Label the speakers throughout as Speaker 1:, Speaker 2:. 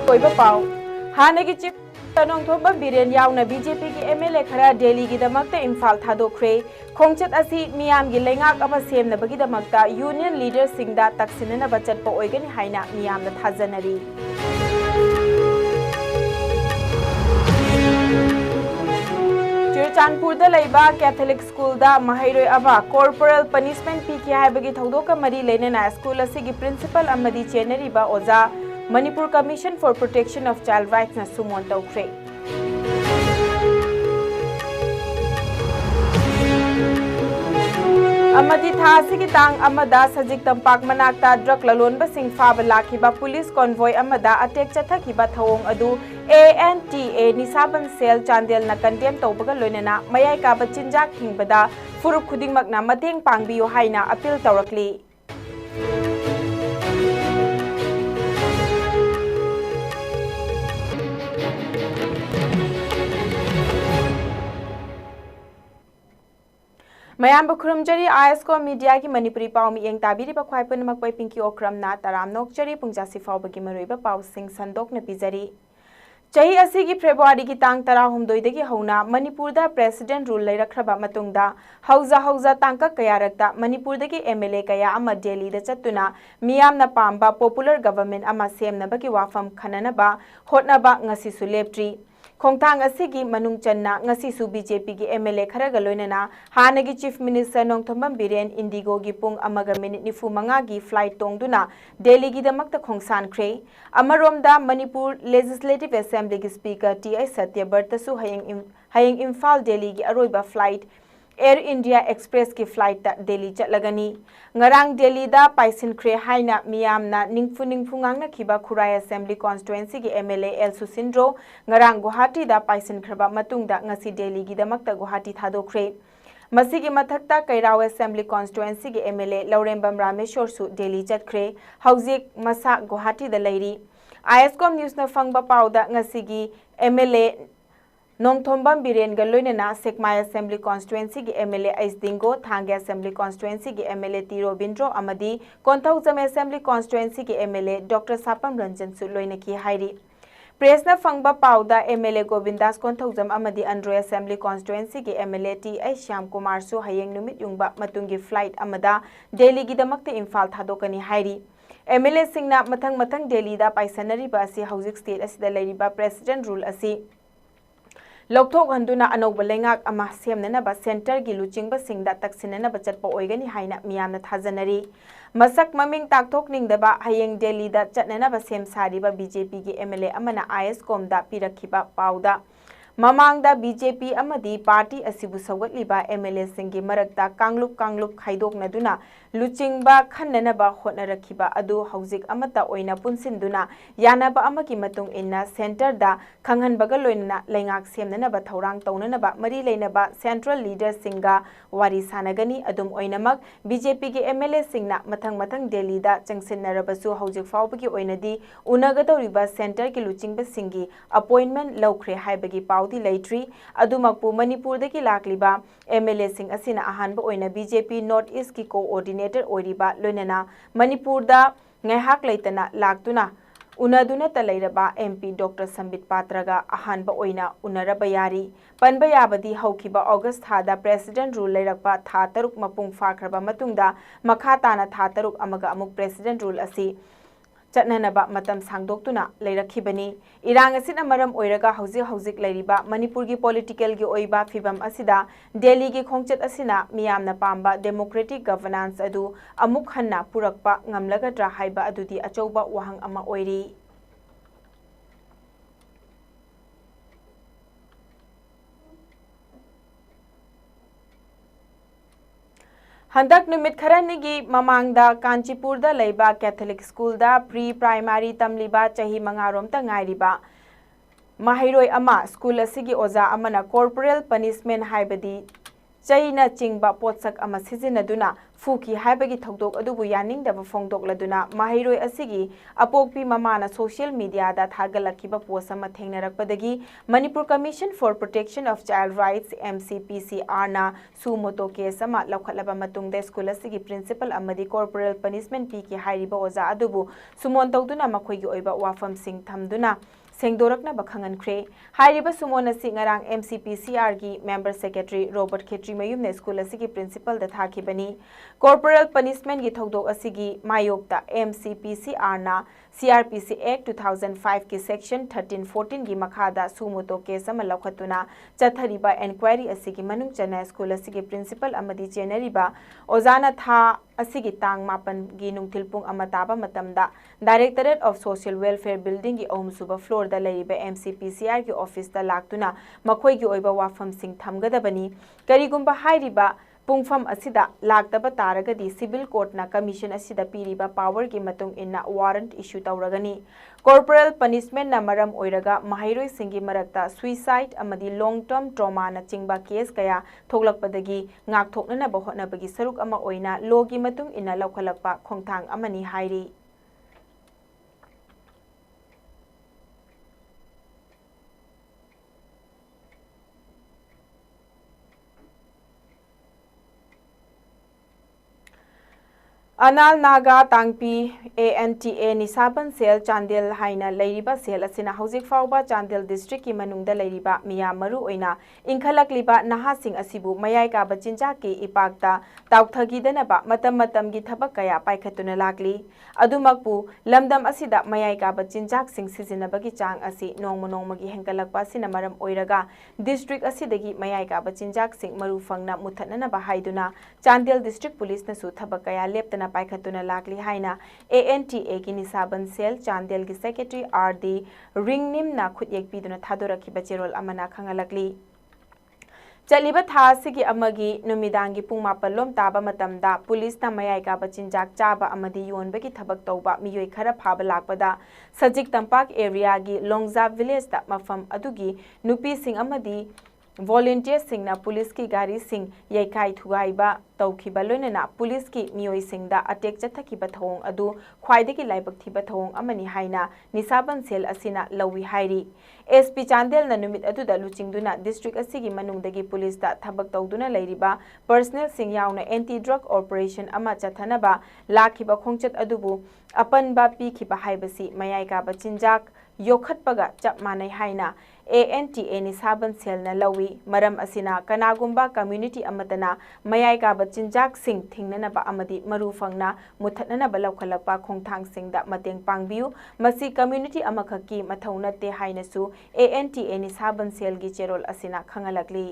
Speaker 1: कोइबा पाव हानेगी chief नोंथोबा villain यावना BJP की MLA खरा दिल्ली की दमकता इम्फाल थादोख्रे खोंगचत असी मियाम की लेंगाक अमा सेमनबगी दमकता यूनियन लीडर सिंगदा तक्सिननबा चटपा ओइगनि हाइना मियामना थाजनरी चुरचानपुरदा लैबा कैथोलिक स्कूल दा महैरोय अबा कॉर्पोरल पनिशमेंट पीखे हाइबगी थौदोका मरी लेनेना स्कूल असिगी प्रिंसिपल अमदी चेनरीबा ओजा Manipur commission for protection of child rights ना सुमोन तौख्रे अमदी था असिगी तांग अमदा सजिक तंपाक मनाक्ता ड्रग ललोनबा सिंग फाबा लाखिबा पुलिस कॉन्वॉय अमदा अटैक चथखिबा थवोंग अदु ANTA निसाबन सेल चांदेल ना कंडेम तौबगा लोइनेना मयाय काबा चिंजाक हिंबदा फुरुप खुदिंगमकना मतेंग पांगबियो हाइना अपील तौरकली मयाम खुरमजरी ISCOM मीडिया की मणिपुरी पाव मियेंग ताबिरिबा ख्वाइ पुनमक पै पिंकी ओक्रमना तराम नोकचरी पुंजासी फावबगी मरुइबा पाव सिंग संदोकना पिजरी चही असिगी फेब्रुआरी की तांग 13 दगी हौना मणिपुरदा प्रेसिडेंट रूल लैरखरबा मतुंगदा हौजा तांका कयारक्ता मणिपुरदगी MLA कया अमा दिल्लीदा चत्तुना मियामना पांबा पॉपुलर गवर्नमेंट अमा सेमनबगी वाफम खननबा होटनबा ngasisu leptri खोंगथांग असिगी मनुंग चन्ना ngasisu BJP की MLA खरगा लोइनना हानगी चीफ मिनिस्टर नोंगथोंबम बिरेन इंडिगो की पुंग अमगा मिनिट 95 की फ्लाइट तोंगदुना दिल्ली की दमकता खोंगसानख्रे अमरोमदा मणिपुर लेजिस्लेटिव असेंबली की स्पीकर TI सत्यव्रतसु हयेंग इम्फाल दिल्ली की अरोइबा फ्लाइट एयर इंडिया एक्सप्रेस की फ्लाइट दिल्ली चलगनी ngarang दिल्ली दा पाइसिनख्रे हाइना मियामना निंगफुंगांगना खिबा खुराई असेंबली कॉन्स्टिट्युएंसी की MLA L Susindro ngarang Guwahati दा पाइसिनख्रबा मतुंगदा ngasi दिल्ली की दमकता गुवाहाटी थादोख्रे मसिगी मथक्ता कैराव असेंबली कॉन्स्टिट्युएंसी की MLA लौरेंबम रामेश्वर सु दिल्ली चटख्रे हौजिक मसा गुवाहाटी दा लैरी ISCOM न्यूज़ न फंगबा पाउदा ngasiगी MLA नोंगथोंबम बिरेन गलोइनना सेकमाय असेंबली कॉन्स्टिट्युएंसी की MLA आइसदिंगो थांगे असेंबली कॉन्स्टिट्युएंसी की MLA टी रोबिंद्रो अमदी कोंथौजम असेंबली कॉन्स्टिट्युएंसी की MLA डॉक्टर सापम रंजन सु लोइनकी हाइरी प्रेसना फंगबा पाउदा MLA गोविंदास कोंथौजम अमदी अंड्रो असेंबली कॉन्स्टिट्युएंसी की MLA TI श्याम कुमार सु हयेंग नुमित युंगबा मतुंगी फ्लाइट अमदा दिल्ली की दमकते इम्फाल थादोकनी हाइरी MLA सिंगना मथंग दिल्ली दा पाइसनरीबा असि हौजिक स्टेट असिदा लैरिबा प्रेसिडेंट रूल असि लौथोक हंदुना अनौब लेंगाक अमा सेमननबा सेंटर की लुचिंगबा सिंगदा तक्सिननबा चटपा ओइगनि हाइना मियामना थाजनरी मसक ममिंग ताकथोकनिंगदबा हयेंग दिल्लीदा चटननबा सेम सारिबा BJP की MLA अमना ISCOM दा पिरखिबा पाउदा ममांगदा BJP अमदी पार्टी असिबु सवगतलिबा MLA सिंगी मरकता कांगलुप खाइदोकनदुना लुचिंगबा खन्ननबा होटनरखिबा अदु हौजिक अमता ओइना पुनसिनदुना यानबा अमकी मतुंग इन्ना सेंटर दा खंगहनबगा लोइनना लेंगाक सेमननबा थौरांग तौननबा मरी लेनबा सेंट्रल लीडर सिंगा वारी सानगनी अदुम ओइनमक BJP की MLA सिंगना मथंग दिल्ली दा चंगसिननरबसु हौजिक फावबगी ओइनदी उनगदौरिबा सेंटर की लुचिंगबा सिंगी अपॉइंटमेंट लौख्रे हाइबगी पाउदी लैट्री अदुमकपु मणिपुरदगी लाक्लिबा MLA सिंग असिना अहानबा ओइना BJP नॉर्थ ईस्ट की coordinator ओइरिबा लोइनना मणिपुरदा ngaihak leitana laktuna unaduna talairaba MP Dr Sambit Patraga ahanba oina unaraba yari panba yabadi haukiba August thada president rule leirakpa tha taruk mapung fakhraba matungda makha tana tha taruk amaga amuk president rule asi चटननबा मतम सांगदोक्तुना लेरखिबनी इरांग असिना मरम ओइरगा हौजिक लेरिबा मणिपुर की political की ओइबा फिबम असिदा दिल्ली की खोंगचत असिना मियामना पांबा democratic governance अदु अमुक हन्ना पुरकपा ngamlagadra हाइबा अदुदी अचौबा वहंग अमा ओइरी हंदक नुमित खरनिगी ममांगदा कांचीपुरदा लैबा कैथोलिक स्कूल दा प्री प्राइमरी तमलिबा चही मंगारोमता ngairiba mahiroi ama स्कूल असिगी ओजा अमना कॉर्पोरल पनिशमेंट हाइबदी चैना चिंगबा पोत्सक अमा सिजिनदुना फुकी हाइबगी थौदोक अदुबु यानिंगदबा फोंदोकलदुना माहिरोय असिगी अपोक्पी ममाना सोशल मीडिया दा थागलखिबा पोस्ट अमा थेंगनरकपदगी Manipur commission for protection of child rights MCPCR ना सुमोतो केस अमा लौखटलबा मतुंगदे स्कूल असिगी प्रिंसिपल अमदी कॉर्पोरल पनिशमेंट पीकी हाइरिबा ओजा अदुबु सुमोन तौदुना मखोइगी ओइबा वाफम सिंह थमदुना सेंदोरकनबा खंगनख्रे हाइरिबा सुमोन असि ngarang MCPCR की मेंबर सेक्रेटरी रॉबर्ट खेत्री मयुम ने स्कूल असि की प्रिंसिपल द थाखिबनी कॉर्पोरल पनिशमेंट की थौदोक असि की मायोक्ता MCPCR ना CRPC Act 2005 की सेक्शन 1314 की मखादा सुमोतो केस अमा लौखतुना चथरिबा एनक्वायरी असि की मनुंग चना स्कूल असि की प्रिंसिपल अमदी चेनरिबा ओजाना था असि तांग मापन की नुंगथिलपुंग अमा ताबा मतमदा directorate of social welfare building की ओमसुबा फ्लोर दा लैरिबा MCPCR की ऑफिस दा लाक्तुना मखोई की ओइबा वाफम सिंह थमगदबनी करिगुंबा हाइरिबा पुंगफम असिदा लाक्तबा तारगदी सिविल कोर्ट ना कमीशन असिदा पीरिबा पावर की मतुंग इन्ना वारंट इशू तौरगनी कॉर्पोरल पनिशमेंट ना मरम ओइरगा महाइरोय सिंगी मरक्ता सुइसाइड अमदी लॉन्ग टर्म ट्रॉमा ना चिंगबा केस कया थोगलकपदगी ngakthoknanaba hotnabagi saruk ama oina logi matung ina laukhalakpa khongthang amani hairi Anal Naga तांगपी ANTA निसाबन सेल चांदेल हाइना लैरिबा सेल असिना हौजिक फाउबा चांदेल डिस्ट्रिक्ट की मनुंगदा लैरिबा मिया मरु ओइना इंखलकलिबा नहासिंग असिबु मयाय का बचिंजा के इपाकता ताउथगीदनबा मतम मतम की थबक कया पाइखतुना लागली अदुमकपु लमदम असिदा मयाय का बचिंजाक सिंग सिजिनबगी चांग असि नोंगमो नोंगमगी हेंकलकपा सिना मरम ओइरगा डिस्ट्रिक्ट असिदगी मयाय का बचिंजाक सिंग मरु फंगना मुथतननबा हाइदुना चांदेल डिस्ट्रिक्ट पुलिस नसु थबक कया लेप्तना पाइखतुना लागली हाइना ANTA की निसाबन सेल चांदेल की सेक्रेटरी RD रिंगनिम ना खुद पीदुना थादोरखी बचेरोल अमना खंगलकली चलिबा थासिगी अमगी नुमिदांगी पुंग मापल्लोम ताबा मतमदा पुलिस ना मयाय का बचिंजाक चाबा अमदी योनबगी थबक तौबा मियोय खरा फाबा लाकपदा सजिक तंपाक एरिया की लोंगजा विलेज दा मफम अदुगी नुपी सिंग अमदी वॉलंटियर सिंगना पुलिस की गाड़ी सिंग यैखाई थुगाइबा तौखिबा लोइनना पुलिस की मियोय सिंगदा अटैक चथखिबा थौंग अदु ख्वाइदगी लाइबक थिबा थौंग अमनि हाइना निसाबन सेल असिना लवी हाइरी SP चांदेल ना नुमित अदुदा लुचिंगदुना डिस्ट्रिक्ट असिगी मनुंगदगी पुलिस दा थबक तौदुना लैरिबा पर्सनल सिंग यावना एंटी ड्रग ऑपरेशन अमा चथनबा लाखिबा खोंगचत अदुबु अपनबा पीखिबा हाइबसी मयाय का बचिंजाक योखतपगा चप मानै हाइना ANTA निसाबन सेल ना लवी मरम असिना कनागुंबा कम्युनिटी अमतना मयाय का बचिंजाक सिंग थिंगननबा अमदी मरु फंगना मुथतननबा लौखलकपा खोंगथांग सिंगदा मतेंग पांगबियु मसी कम्युनिटी अमखकी मथौ नते हाइनसु ANTA निसाबन सेल गी चेरोल असिना खंगलकली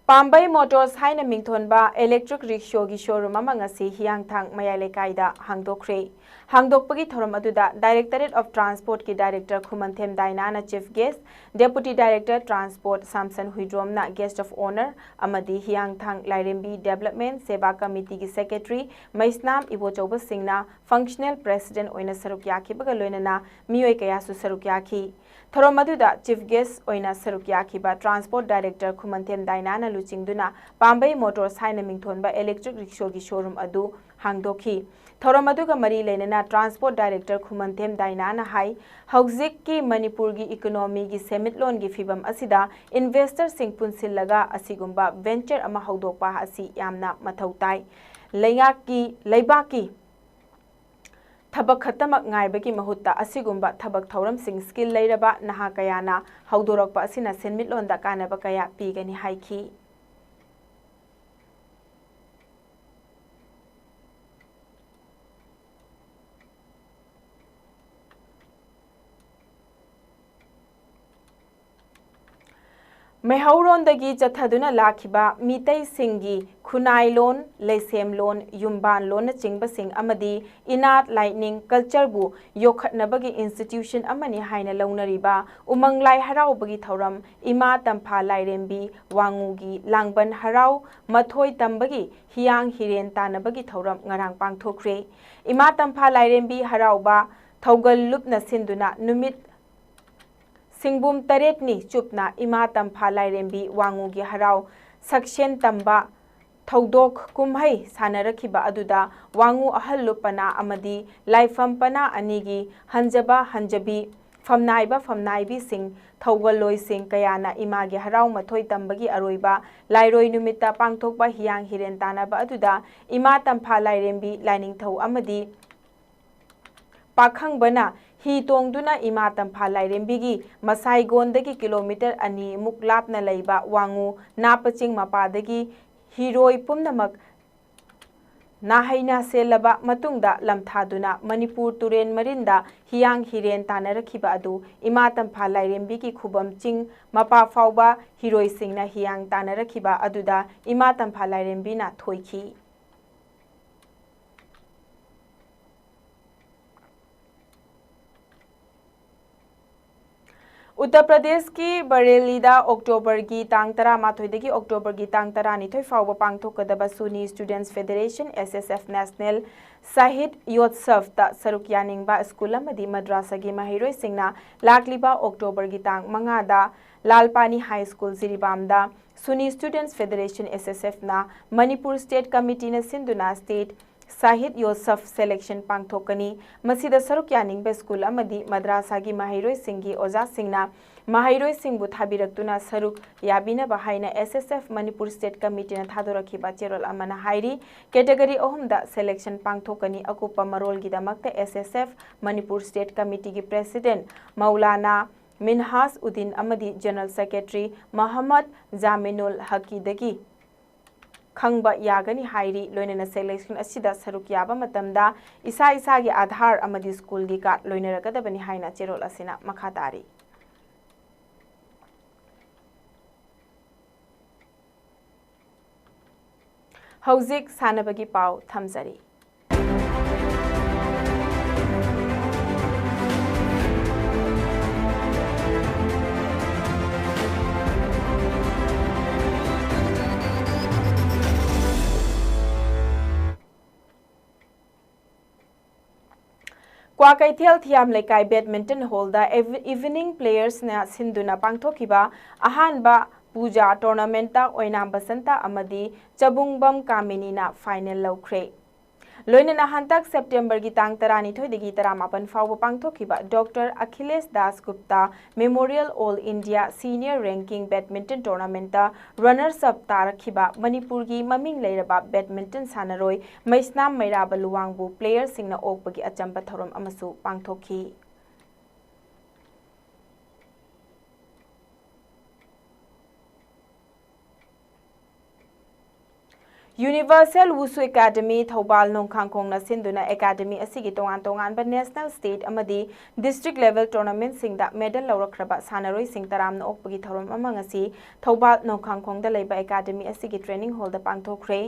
Speaker 1: पाम्बई मोटर्स हाइना मिंथोनबा इलेक्ट्रिक रिक्शो की शोरूम अमा ngasi हियांगथांग मयाय लेकाइदा हांगदोखरे हांगदोकपगी थोरम अदुदा डायरेक्टरेट ऑफ ट्रांसपोर्ट की डायरेक्टर खुमनथेम दाइनाना chief guest deputy director transport Samson हुइड्रोमना गेस्ट ऑफ ऑनर अमदी हियांगथांग लाइरेंबी डेवलपमेंट सेवा कमिटी की सेक्रेटरी मैस्नाम इबोचौब सिंगना फंक्शनल प्रेसिडेंट ओइना सरुक याखिबगा लोइनना मियोय कयासु सरुक याखी थोरम अदुदा चीफ गेस्ट ओइना सरुक याखिबा ट्रांसपोर्ट डायरेक्टर खुमनथेम दाइनाना लुचिंगदुना पाम्बई मोटर्स हाइना मिंथोनबा इलेक्ट्रिक रिक्शो की शोरूम अदु हांगदोखी थोरम अदुगा मरी लेनना ट्रांसपोर्ट डायरेक्टर खुमनथेम दाइनाना हाई हौजिक की मणिपुर की इकोनॉमी की सेमिटलोन की फिबम असिदा इन्वेस्टर सिंग पुनसिलगा असिगुंबा वेंचर अमा हौदोकपा असि यामना मथौ ताई लैबाक की थबक खतमक गायबगी महुत्ता असिगुंबा थबक थौरम सिंग स्किल लैरबा नहा कयाना हौदोरकपा असिना सेमिटलोन दा कानबा कया पीगनी हाइखी Mehauron-dagi chathaduna lakhiba mitai singi khunai lon leisem lon yumban lon na chingba sing amadi inat lightning culture bu yokhatnabagi institution amani haina launariba umanglai harau bagi thoram ima tampha lairembi wangugi langban harau mathoi tambagi hiang hiren tanabagi thoram ngarang pangthokre ima tampha lairembi harau ba thogal lupna sinduna numit Singbum taretni chupna ima tampha lairembi wangugi harau sakshen tamba thaudok kumhai sanarakhiba aduda wangu ahallupana amadi laifam pana anigi hanjaba hanjabi famnaibi sing thaugaloi sing kayana imagi harau mathoi tambagi aroiba lairoi numita pangthokba hiang hiren tanaba aduda ima tampha lairembi lining thau amadi pakhang bana hi tongduna ima tampha lairembigi masai gondagi kilometer ani muk lapna leiba wangu napaching mapadagi hiroi pumnamak nahaina selaba matungda lamthaduna manipur turen marinda hiang hiren tanarakhiba adu ima tampha lairembigi khubam ching mapa fauba hiroi singna hiang tanarakhiba aduda ima tampha lairembina thoiki Uttar Pradesh की बरेलीदा October की तांग तरा माथोइदगी October की तांग तरा निथोइ फाउब पांगथोकदबा सुनी students federation SSF national साहित्य योत्सव ता सरुक यानिंगबा school अमदी madrasa की महिरोइ सिंगना लाकलिबा अक्टोबर की तांग मंगादा लालपानी हाई स्कूल जिरीबामदा सुनी स्टूडेंट्स फेडरेशन एसएसएफ ना मणिपुर स्टेट कमिटी ने सिंधुना स्टेट साहित्य योत्सव सेलेक्शन पांगथोकनी मसीदा सरुक यानिंगबा स्कूल अमदी मद्रासा की महिरोइ सिंगी ओजा सिंगना महिरोइ सिंगबु थाबिरक्तुना सरुक याबिनबा हाइना एसएसएफ मणिपुर स्टेट कमिटी ने थादोरखिबा चेरोल अमना हाइरी कैटेगरी अहुमदा सेलेक्शन पांगथोकनी अकुपा मरोलगिदमक्ता एसएसएफ मणिपुर स्टेट कमिटी की प्रेसिडेंट मौलाना मिनहास उद्दीन अमदी जनरल सेक्रेटरी मोहम्मद जामिनुल हकीदगी खंगबा यागनी हाइरी लोइनना सेलेक्शन असिदा सरुक याबा मतमदा इसा इसागी आधार अमदी स्कूल की कार्ड लोइनरकदबनी हाइना चेरोल असिना मखा तारी हौजिक सानबगी पाव थमजरी क्वाकैथेल थियाम लेकाई बैडमिंटन हॉल दा इवनिंग प्लेयर्स ने सिंधुना पांगथोखिबा अहानबा पूजा टूर्नामेंट ता ओइनाम बसंता अमदी चबुंगबम कामिनीना फाइनल लौख्रे लोइनना हंतक सेप्टेम्बर की तांग तरानी थोइदगी तरामापन फाउब पांगथोखिबा doctor Akhilesh Das Gupta memorial all India senior ranking badminton tournament ता रनर्स अप तारखिबा मणिपुर की ममिंग लेरबा बैडमिंटन सानरोय मैस्नाम मैराबा लुवांगबु प्लेयर सिंगना ओकपगी अचंबा थोरम अमसु पांगथोखी यूनिवर्सल वुसु एकेडमी थौबाल नोंखांखोंगना सिंधुना एकेडमी असिगी तोंगान तोंगानबा नेशनल स्टेट अमदी डिस्ट्रिक्ट लेवल टूर्नामेंट सिंगदा मेडल लौरखरबा सानरोय सिंग तरामना ओकपगी थौरम अमंगसी थौबाल नोंखांखोंगदा लेबा एकेडमी असिगी ट्रेनिंग हॉल दा पांगथोखरे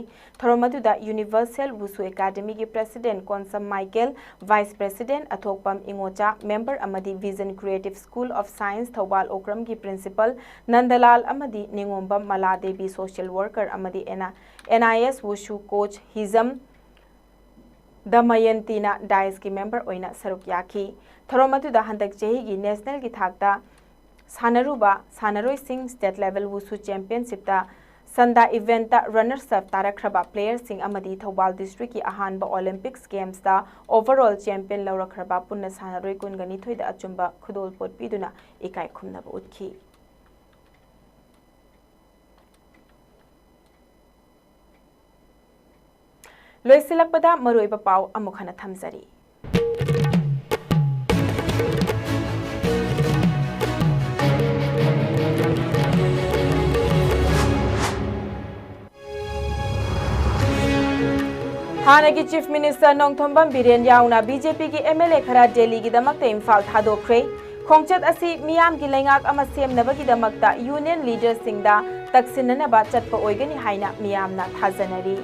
Speaker 1: थौरम अदुदा यूनिवर्सल वुसु एकेडमी की president Konsam Michael vice president Athokpam Ingocha member अमदी vision creative school of science Thoubal Okram की प्रिंसिपल नंदलाल अमदी निंगोंबम मलादेवी सोशल वर्कर अमदी NIS Wushu coach Hizam Damayantina Dice की मेंबर ओइना सरुक याखी थरोमतुदा हंदक चेही की नेशनल की थाकता सानरुबा सानरोय Singh state level wushu championship ता संदा इवेंट ता रनर्स अप तारखरबा प्लेयर सिंह अमदी थौबाल डिस्ट्रिक्ट की अहानबा ओलंपिक्स गेम्स ता ओवरऑल चैंपियन लौरखरबा पुन्ना सानरोय कुनगनी थोइदा अचुंबा खुदोल पोट पिदुना इकाई खुमनबा उतखी लोइसिलकपदा मरोइबा पाव अमुखना थमजरी हानगी चीफ मिनिस्टर नोंथोंबम बिरेन याउना बीजेपी की एमएलए खरा दिल्ली की दमकते इम्फाल थादोखरे खोंगचत असी मियाम की लेंगाक अमा सेमनबगीदमक्ता यूनियन लीडर्ससिंगदा तक्सिननबा चटपा ओइगनी हाइना मियामना थाजनरी।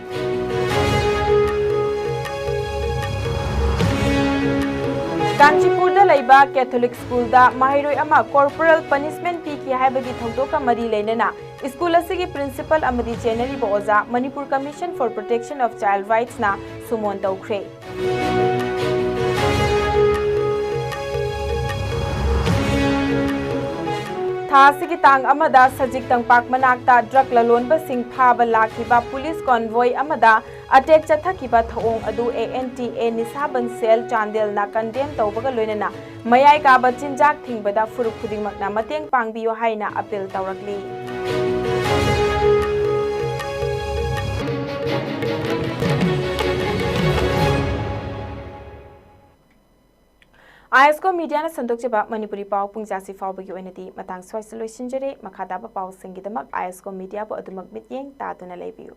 Speaker 1: कांचीपुरदा लैबा कैथोलिक स्कूलदा माहिरोय अमा कॉर्पोरल पनिशमेंट पीकी हाइबगी थौदोका मरी लेनना स्कूल असिगी प्रिंसिपल अमदी जेनरीबा ओजा Manipur commission for protection of child rights ना सुमोन तौख्रे। थासिगी तांग अमदा सजिक तंगपाक मनाक्ता ड्रग ललोनबसिंग फाबा लाखिबा पुलिस कॉन्वॉय अमदा अटैक चथकिबा थौओंग अदु ANTA निसाबन सेल चांदेल ना कंडेम तौबगा लोइनना मयाय काबा चिंजाक थिंगबदा फुरुक खुदिंगमकना मतेंग पांगबियो हाइना अपील तौरकली। ISCOM मीडिया ने संदोक्चबा मणिपुरी पाव पुंजासी फावबगी ओइनदी मतंग स्वाइस लोइसिनजरे मखादाबा पाव सिंगिदमक ISCOM मीडिया बो अदुमक मित्येंग तादुना लेबियु।